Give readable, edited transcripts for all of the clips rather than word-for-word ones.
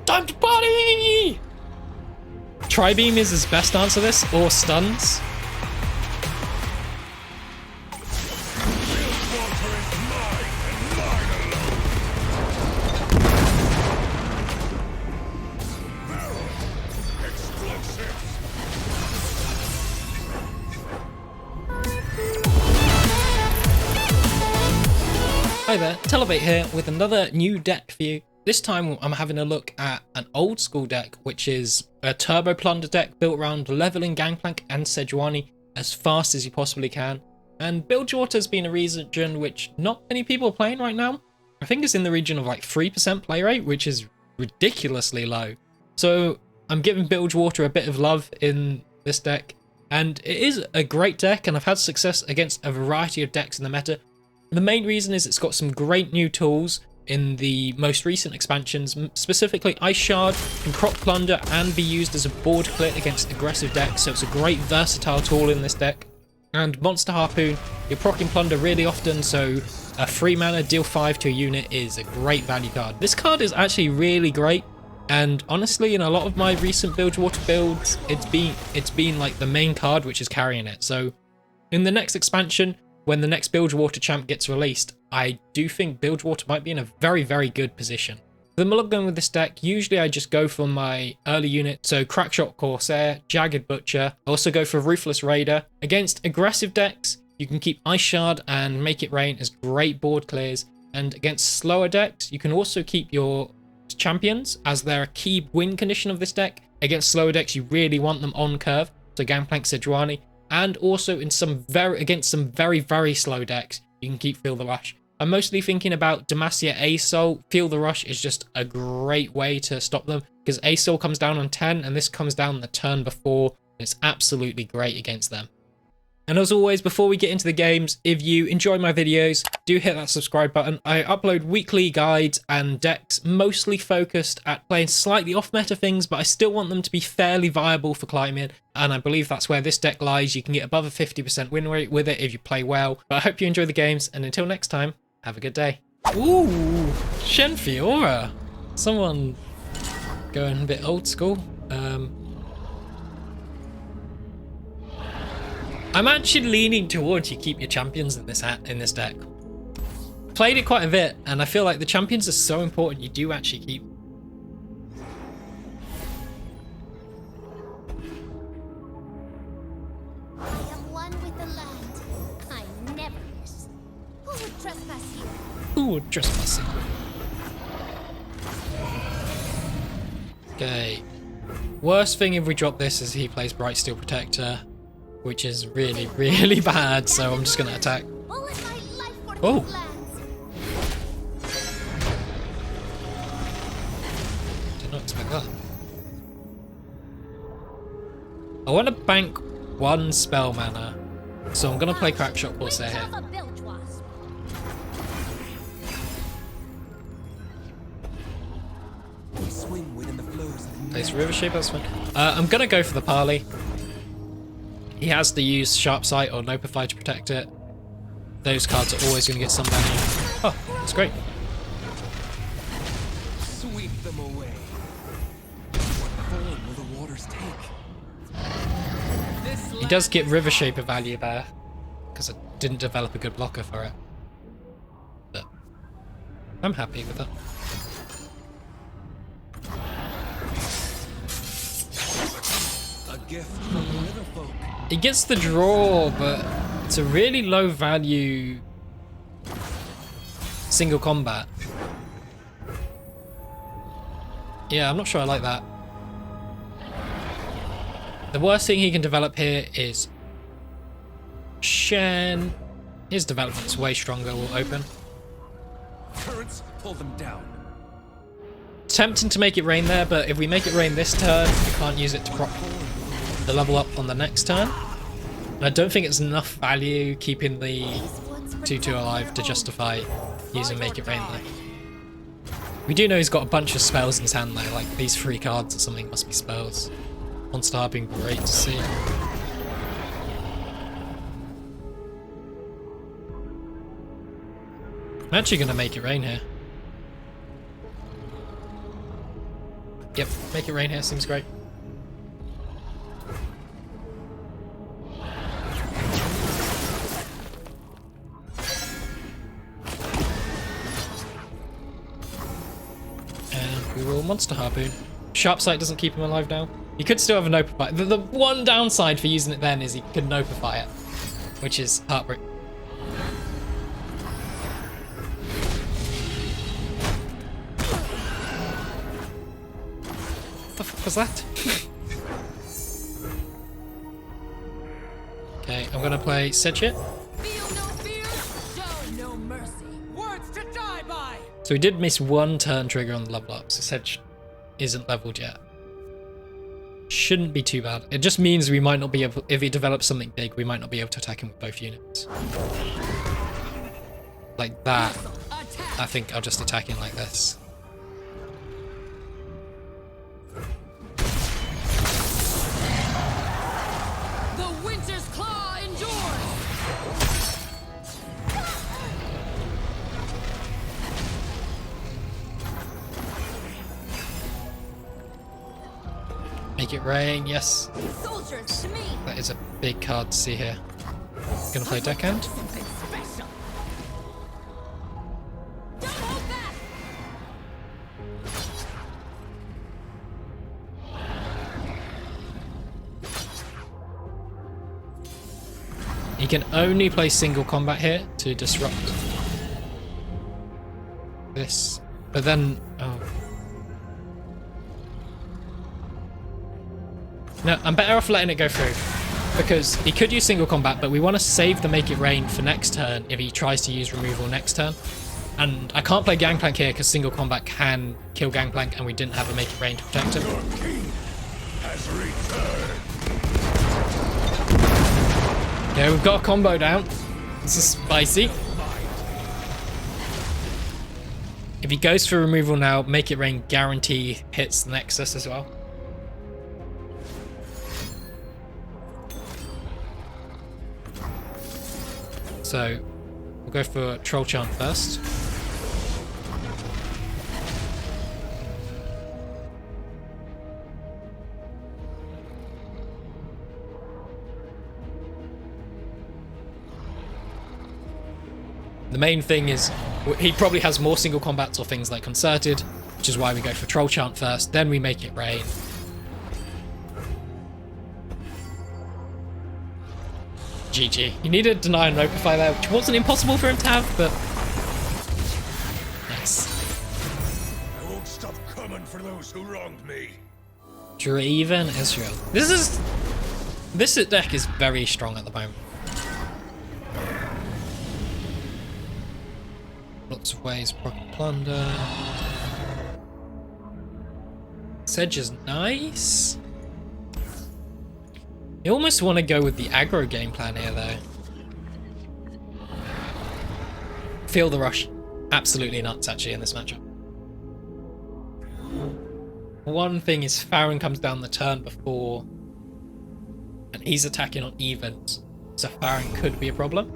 Time to party! Tri-beam is his best answer to this, or stuns. Hi there, Telebait here with another new deck for you. This time I'm having a look at an old school deck, which is a turbo Plunder deck built around leveling Gangplank and Sejuani as fast as you possibly can. And Bilgewater has been a region which not many people are playing right now. I think it's in the region of like 3% play rate, which is ridiculously low. So I'm giving Bilgewater a bit of love in this deck. And it is a great deck, and I've had success against a variety of decks in the meta. The main reason is it's got some great new tools in the most recent expansions. Specifically, Ice Shard can crop Plunder and be used as a board clit against aggressive decks, so it's a great versatile tool in this deck. And Monster Harpoon, you're proccing Plunder really often, so a 3 mana deal 5 to a unit is a great value card. This card is actually really great, and honestly in a lot of my recent Bilgewater builds, it's been like the main card which is carrying it. So in the next expansion, when the next Bilgewater champ gets released, I do think Bilgewater might be in a very, very good position. The Mulligan with this deck, usually I just go for my early unit, so Crackshot Corsair, Jagged Butcher. I also go for Ruthless Raider. Against aggressive decks, you can keep Ice Shard and Make It Rain as great board clears. And against slower decks, you can also keep your champions as they're a key win condition of this deck. Against slower decks, you really want them on curve, so Gangplank, Sejuani. And also in against some very, very slow decks, you can keep Feel the Rush. I'm mostly thinking about Demacia Asol. Feel the Rush is just a great way to stop them, because Asol comes down on 10 and this comes down the turn before. It's absolutely great against them. And as always, before we get into the games, if you enjoy my videos, do hit that subscribe button. I upload weekly guides and decks, mostly focused at playing slightly off-meta things, but I still want them to be fairly viable for climbing, and I believe that's where this deck lies. You can get above a 50% win rate with it if you play well. But I hope you enjoy the games, and until next time, have a good day. Ooh, Shen Fiora. Someone going a bit old school. I'm actually leaning towards you keep your champions in this deck. Played it quite a bit, and I feel like the champions are so important. You do actually keep. I am one with the land. I never miss. Who would trespass here? Who would trespass here? Okay. Worst thing if we drop this is he plays Bright Steel Protector, which is really, really bad, so I'm just going to attack. Oh! Did not expect that. I want to bank 1 spell mana, so I'm going to play Crackshot Corsair here. Place River Shape, that's fine. I'm going to go for the parley. He has to use Sharp Sight or Nopify to protect it. Those cards are always going to get some value. Oh, that's great. Sweep them away. What form will the waters take? He does get River Shaper value there, because I didn't develop a good blocker for it. But I'm happy with that. A gift from the river folk. He gets the draw, but it's a really low value single combat. Yeah, I'm not sure I like that. The worst thing he can develop here is Shen. His development's way stronger, will open. Currents pull them down. Tempting to make it rain there, but if we make it rain this turn, we can't use it to prop the level up on the next turn. And I don't think it's enough value keeping the 2-2 alive to justify using Make It Rain there. We do know he's got a bunch of spells in his hand though, like these 3 cards or something must be spells. Monster Harpoon, great to see. I'm actually going to Make It Rain here. Yep, make it rain here, seems great. And we will Monster Harpoon. Sharp Sight doesn't keep him alive now. He could still have a Nopify. The one downside for using it then is he could Nopify it, which is heartbreak. What the fuck was that? Okay, I'm gonna play Sej. Feel no fear, show no mercy. Words to die by. So we did miss one turn trigger on the level up, so Sej isn't leveled yet. Shouldn't be too bad. It just means we might not be able, if he develops something big, we might not be able to attack him with both units. Like that. I think I'll just attack him like this. The winter's claw endures. Make it rain, yes. Soldiers to me. That is a big card to see here. Gonna play deckhand. Something special. Don't hold back. He can only play single combat here to disrupt this. But then, oh. No, I'm better off letting it go through. Because he could use single combat, but we want to save the Make It Rain for next turn if he tries to use removal next turn. And I can't play Gangplank here because single combat can kill Gangplank and we didn't have a Make It Rain to protect him. Your king has returned. Okay, we've got a combo down. This is spicy. If he goes for removal now, Make It Rain guarantee hits the Nexus as well. So, we'll go for Troll Chant first. The main thing is, he probably has more single combats or things like Concerted, which is why we go for Troll Chant first, then we Make It Rain. GG. He needed Deny and Nopify there, which wasn't impossible for him to have, but... Nice. I won't stop coming for those who wronged me. Draven Israel. This deck is very strong at the moment. Lots of ways, Pocket Plunder. Sej is nice. You almost want to go with the aggro game plan here, though. Feel the rush. Absolutely nuts, actually, in this matchup. One thing is Farron comes down the turn before, and he's attacking on evens, so Farron could be a problem.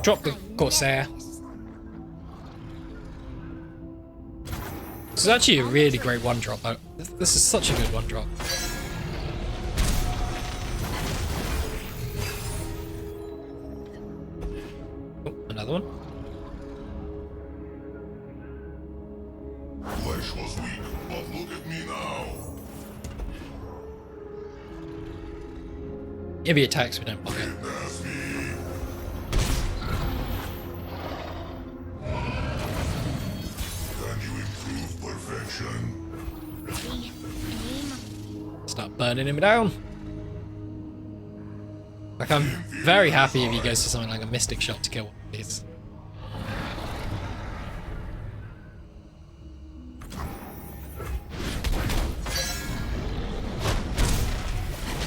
Drop the Corsair. This is actually a really great one drop. This is such a good one drop. Oh, another one. Flesh was weak, but look at me now. If he attacks, we don't block it. That's me. Can you improve perfection? Ready, aim. Start burning him down. Like, I'm very happy if he goes for something like a Mystic Shot to kill one of these.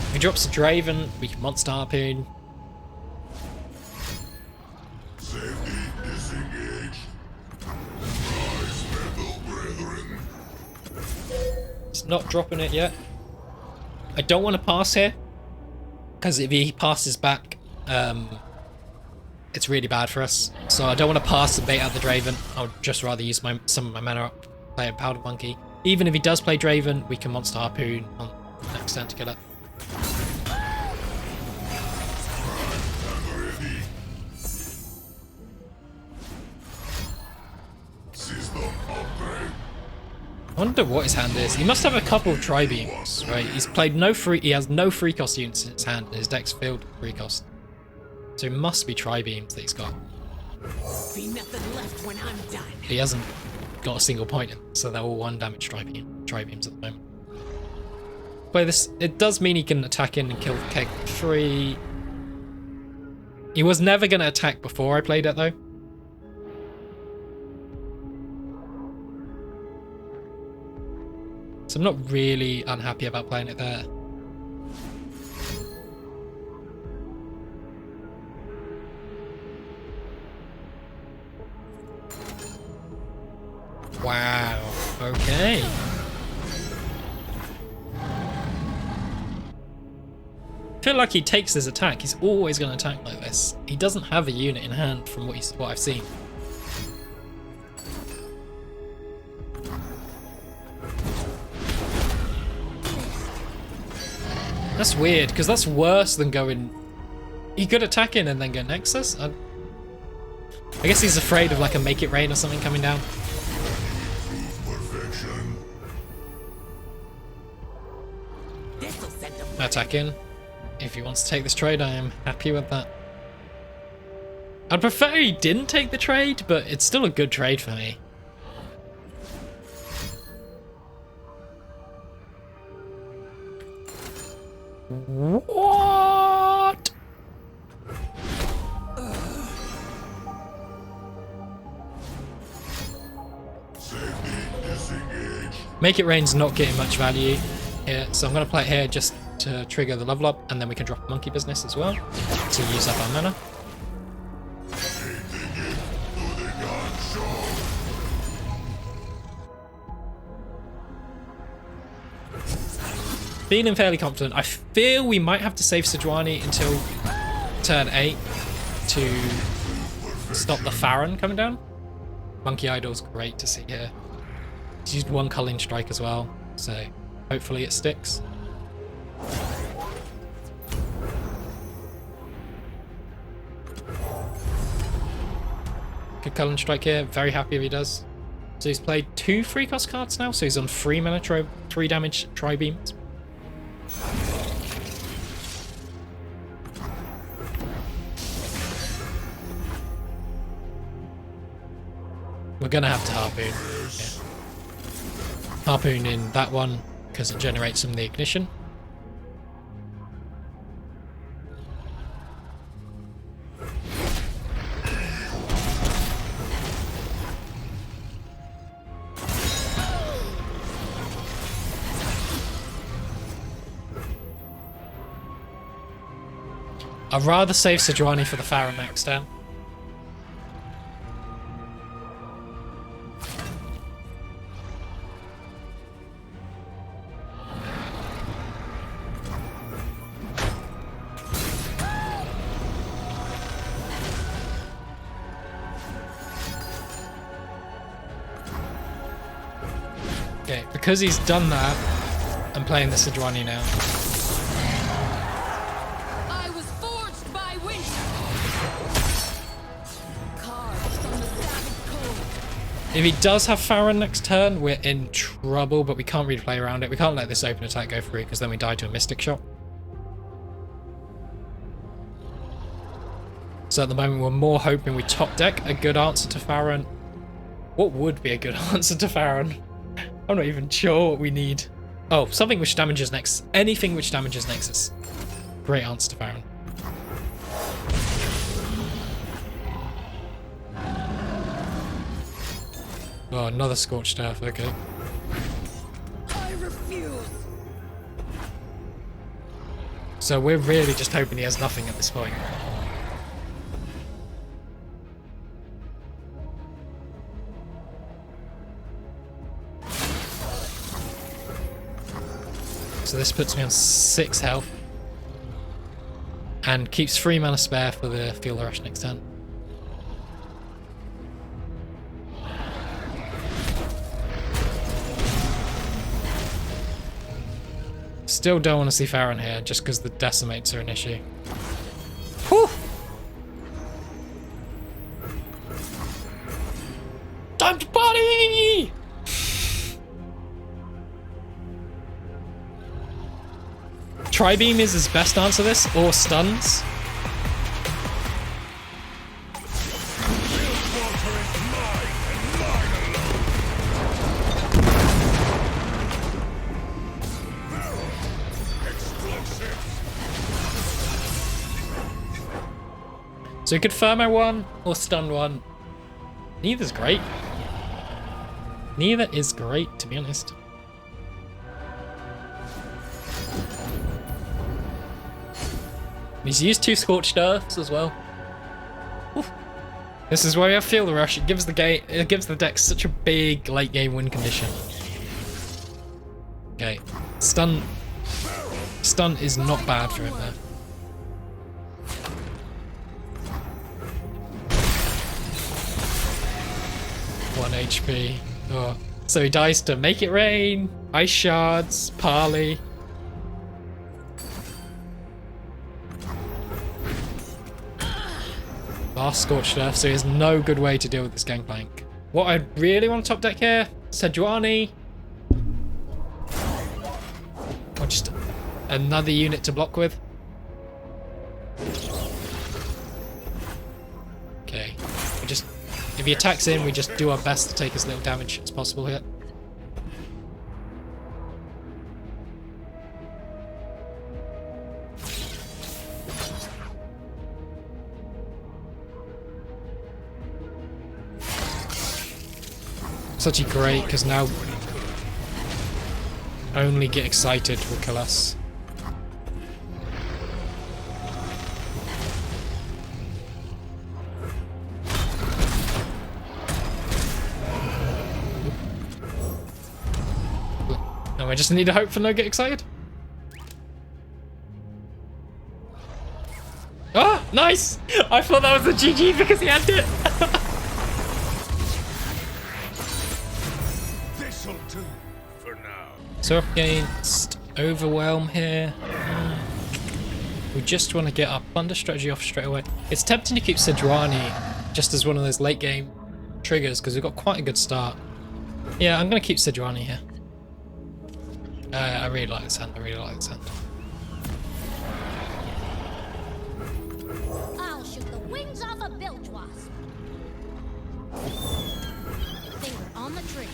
If he drops a Draven, we can Monster Harpoon. Safety disengaged. Rise, metal brethren. He's not dropping it yet. I don't want to pass here, because if he passes back, it's really bad for us. So I don't want to pass the bait out the Draven. I would just rather use some of my mana up, play a Powder Monkey. Even if he does play Draven, we can Monster Harpoon on the next turn to kill it. I wonder what his hand is. He must have a couple of Tri-Beams, right? He's played no free. He has no free cost units in his hand. And his deck's filled with free cost. So it must be Tri-Beams that he's got. Be nothing left when I'm done. He hasn't got a single point in, so they're all 1 damage Tri-Beams at the moment. Play this. It does mean he can attack in and kill Keg 3. He was never going to attack before I played it though. So I'm not really unhappy about playing it there. Wow, okay. I feel like he takes his attack. He's always going to attack like this. He doesn't have a unit in hand from what I've seen. That's weird, because that's worse than going... He could attack in and then go Nexus? I guess he's afraid of like a Make It Rain or something coming down. Attack in. If he wants to take this trade, I am happy with that. I'd prefer he didn't take the trade, but it's still a good trade for me. What? Make It Rain's not getting much value here, so I'm going to play it here just to trigger the level up, and then we can drop Monkey Business as well to use up our mana. Feeling fairly confident. I feel we might have to save Sejuani until turn 8 to stop the Farron coming down. Monkey Idol's great to see here. He's used 1 Culling Strike as well, so hopefully it sticks. Good Culling Strike here, very happy if he does. So he's played 2 free cost cards now, so he's on 3 mana, 3 damage Tri-Beams. We're gonna have to Harpoon. Yeah. Harpoon in that one because it generates some of the ignition. I'd rather save Sejuani for the Farron next turn. Okay, because he's done that, I'm playing the Sejuani now. I was forged by winter. Carved from the savage cold. If he does have Farron next turn, we're in trouble, but we can't really play around it. We can't let this open attack go through because then we die to a Mystic Shot. So at the moment, we're more hoping we top deck a good answer to Farron. What would be a good answer to Farron? I'm not even sure what we need. Oh, something which damages Nexus. Anything which damages Nexus. Great answer to Farron. Oh, another Scorched Earth, okay. I refuse. So we're really just hoping he has nothing at this point. So this puts me on 6 health. And keeps 3 mana spare for the Feel the Rush next turn. Still don't want to see Farron here, just because the decimates are an issue. Whew! Time to party! Tri-beam is his best answer to this, or stuns. So you could Thermo one or stun one. Neither's great. Neither is great, to be honest. He's used 2 Scorched Earths as well. Oof. This is why we have Field Rush. It gives the deck such a big late game win condition. Okay, stun is not bad for him there. One HP. Oh. So he dies to Make It Rain, Ice Shards, Parley. Last Scorched Earth, so he has no good way to deal with this Gangplank. What I really want to top deck here, Sejuani. Or just another unit to block with. Okay, if he attacks in, we just do our best to take as little damage as possible here. Such a great, because now only Get Excited will kill us. And we just need to hope for no Get Excited. Ah, nice! I thought that was a GG because he had it. So up against Overwhelm here. We just want to get our Plunder strategy off straight away. It's tempting to keep Sejuani just as one of those late game triggers because we've got quite a good start. Yeah, I'm going to keep Sejuani here. I really like this hand. I'll shoot the wings off a bilge wasp. Finger on the tree.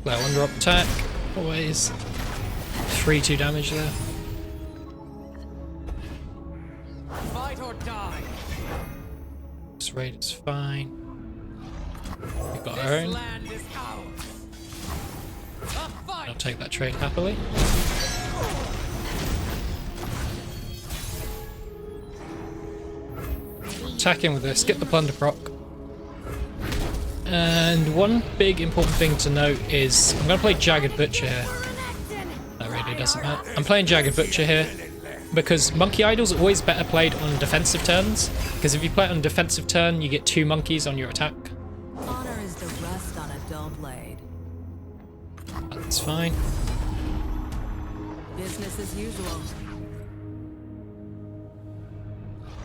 Low under up attack. Always 3-2 damage there. Fight or die. This raid is fine. We've got our This own. land is ours. A fight. I'll take that trade happily. Attacking with this, get the Plunder proc. And one big important thing to note is I'm going to play Jagged Butcher here. That really doesn't matter. I'm playing Jagged Butcher here because Monkey Idol's always better played on defensive turns, because if you play it on defensive turn you get 2 monkeys on your attack. Honor is the rust on a dull blade. That's fine. Business as usual.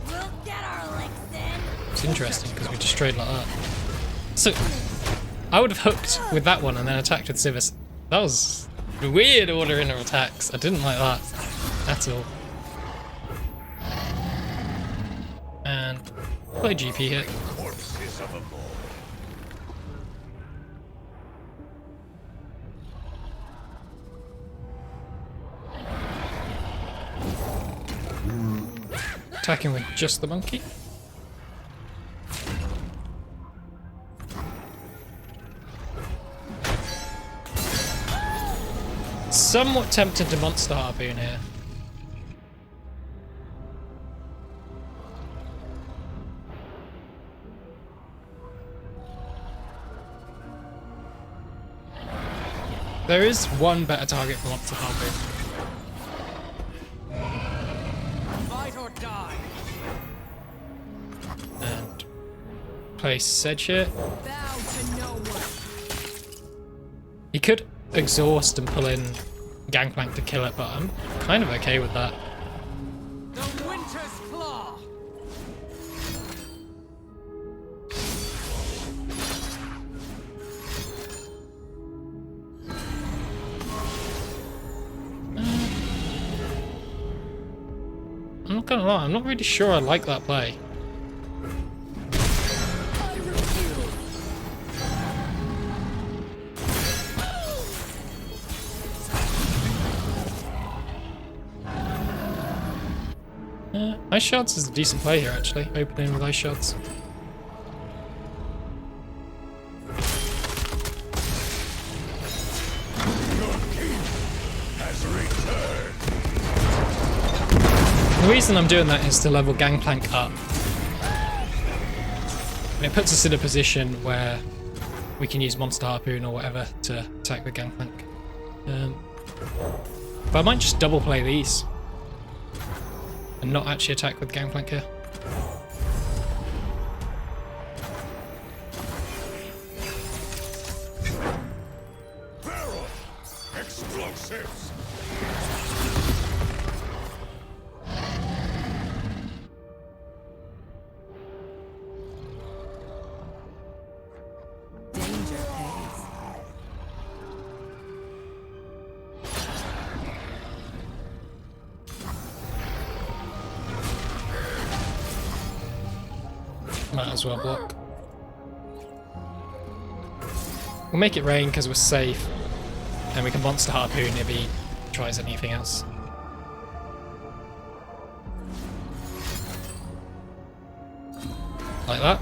We'll get our licks in. It's interesting because we just trade like that. So I would have hooked with that one and then attacked with Civis. That was a weird order in our attacks. I didn't like that at all. And play GP here. Attacking with just the monkey. Somewhat tempted to Monster Harpoon here. There is one better target for Monster Harpoon. Fight or die. And play Sedge here. Bow to no one. He could exhaust and pull in Gangplank to kill it, but I'm kind of okay with that. The Winter's Claw. I'm not gonna lie, I'm not really sure I like that play. Ice Shards is a decent play here, actually. Opening with Ice Shards. The reason I'm doing that is to level Gangplank up. And it puts us in a position where we can use Monster Harpoon or whatever to attack the Gangplank. But I might just double play these. And not actually attack with Gangplank here. Barrel explosives. Danger pays. Might as well block. We'll make it rain because we're safe. And we can Monster Harpoon if he tries anything else. Like that.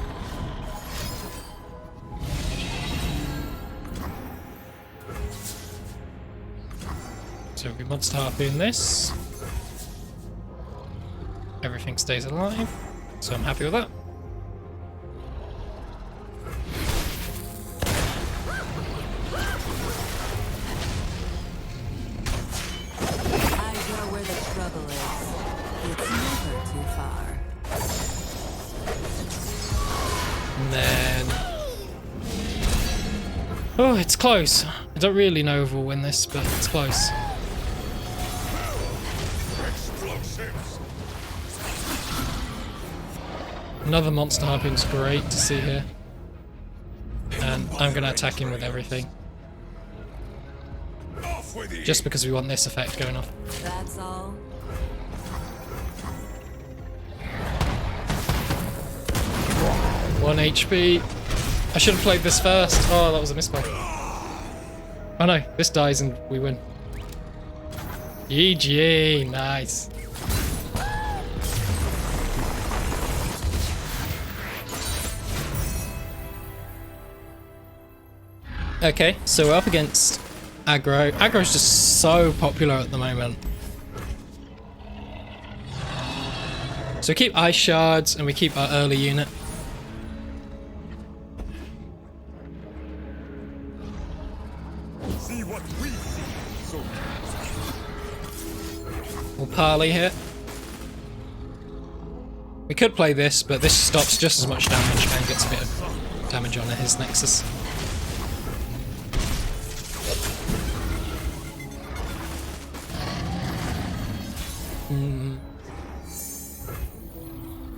So we Monster Harpoon this. Everything stays alive. So I'm happy with that. And then... oh, it's close. I don't really know if we'll win this, but it's close. Another Monster Harpoon's great to see here. And I'm going to attack him with everything. Just because we want this effect going off. That's all. One HP. I should have played this first. Oh, that was a misplay. Oh no, this dies and we win. GG, nice. Okay, so we're up against aggro. Aggro is just so popular at the moment. So we keep Ice Shards and we keep our early unit. See what we see. So We'll parley here. We could play this, but this stops just as much damage and gets a bit of damage on his Nexus.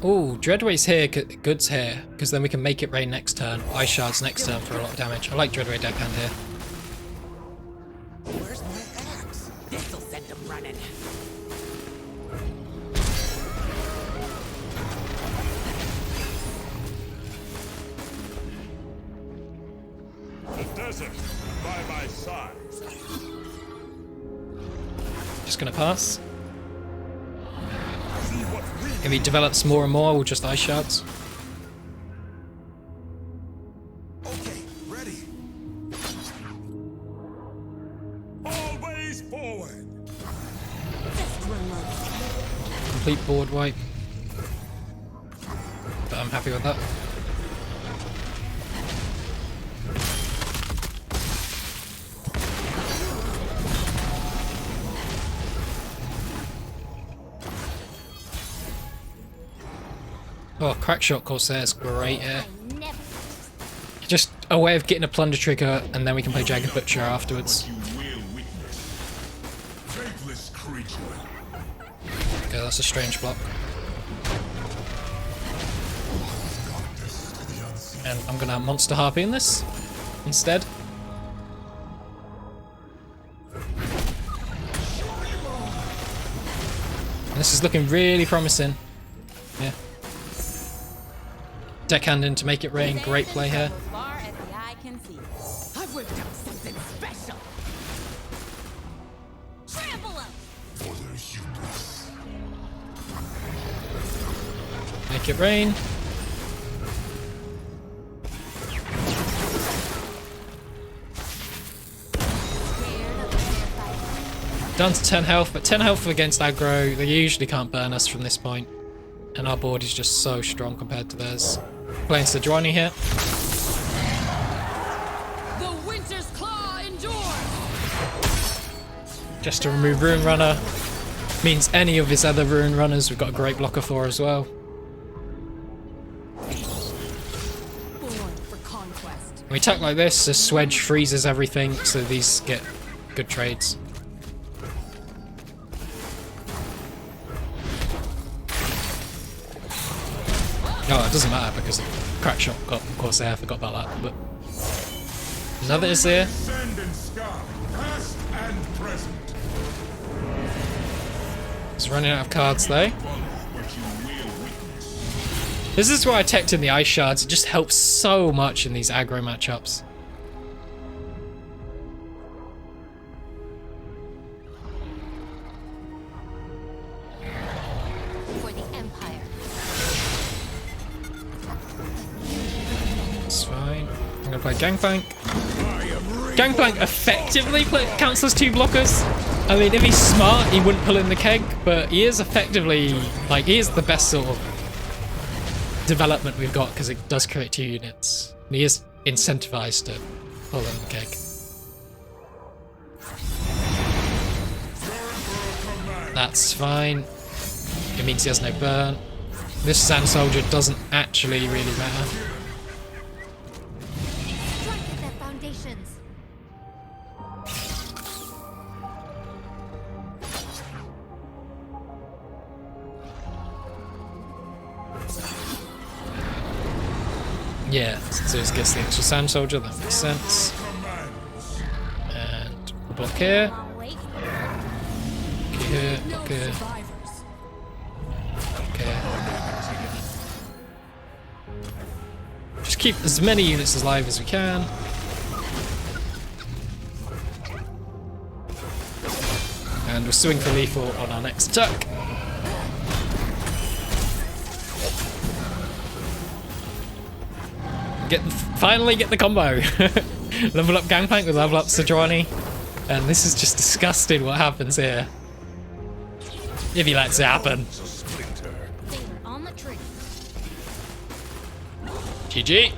Oh, Dreadway's here, Good's here, because then we can make it rain next turn, Ice Shards next turn for a lot of damage. I like Dreadway deckhand here. Where's my axe? This'll set them running. the desert by my side. Just gonna pass. See what we If he develops more and more, we'll just Ice Shards. okay, ready. Always forward. Complete board wipe. But I'm happy with that. Oh, Crackshot Corsair is great here. I never. Just a way of getting a Plunder trigger, and then we can play Jagged Butcher afterwards. You will witness. that's a strange block. And I'm gonna monster harpoon this instead. And this is looking really promising. Yeah. Deckhanding to make it rain, great play here. As far as the eye can see. I've whipped up something special. Trample him! Make it rain. Down to 10 health, but 10 health against aggro, they usually can't burn us from this point. And our board is just so strong compared to theirs. Playing Sejuani here. The Winter's Claw endures. Just to remove Rune Runner. Means any of his other Rune Runners we've got a great blocker for as well. Born for conquest. When we attack like this, the Swedge freezes everything, so these get good trades. Oh, it doesn't matter because the crack shot got, of course, there. I forgot about that. But another is there. Send and scar, past and present. It's running out of cards though. This is why I teched in the ice shards. It just helps so much in these aggro matchups. For the Empire. It's fine. I'm gonna play Gangplank. Gangplank effectively counts as 2 blockers. I mean, if he's smart, he wouldn't pull in the keg, but he is effectively, like, he is the best sort of development we've got because it does create 2 units. And he is incentivized to pull in the keg. That's fine. It means he has no burn. This Sand Soldier doesn't actually really matter. Strike at their foundations. Yeah, so it gets the extra Sand Soldier, that makes sense. And block here. Long wait. Block here, No block here, survivors. block here. Just keep as many units alive as we can. And we'll swing for lethal on our next attack. Finally get the combo. Level up Gangplank with level up Sejuani. And this is just disgusting what happens here. If he lets it happen. They were on the tree. GG.